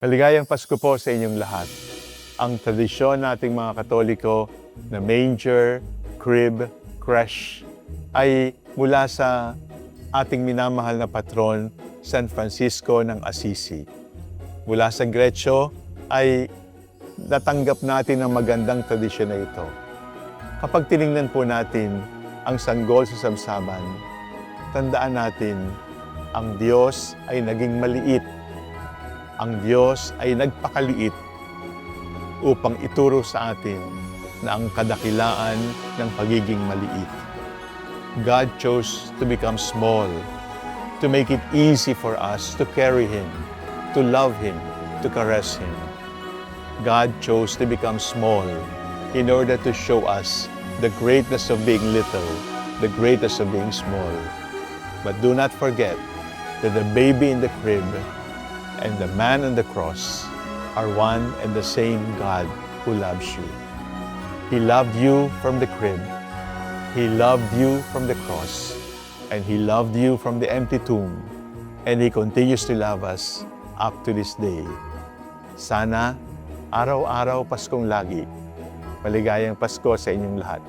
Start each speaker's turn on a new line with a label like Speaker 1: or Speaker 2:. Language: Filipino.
Speaker 1: Maligayang Pasko po sa inyong lahat. Ang tradisyon nating mga Katoliko na manger, crib, creche ay mula sa ating minamahal na patron, San Francisco ng Assisi. Mula sa Greccio ay natanggap natin ang magandang tradisyon na ito. Kapag tiningnan po natin ang sanggol sa samsaman, tandaan natin ang Diyos ay naging maliit. Ang Diyos ay nagpakaliit upang ituro sa atin na ang kadakilaan ng pagiging maliit. God chose to become small, to make it easy for us to carry Him, to love Him, to caress Him. God chose to become small in order to show us the greatness of being little, the greatness of being small. But do not forget that the baby in the crib and the man on the cross are one and the same God who loves you. He loved you from the crib. He loved you from the cross. And He loved you from the empty tomb. And He continues to love us up to this day. Sana, araw-araw Paskong lagi. Maligayang Pasko sa inyong lahat.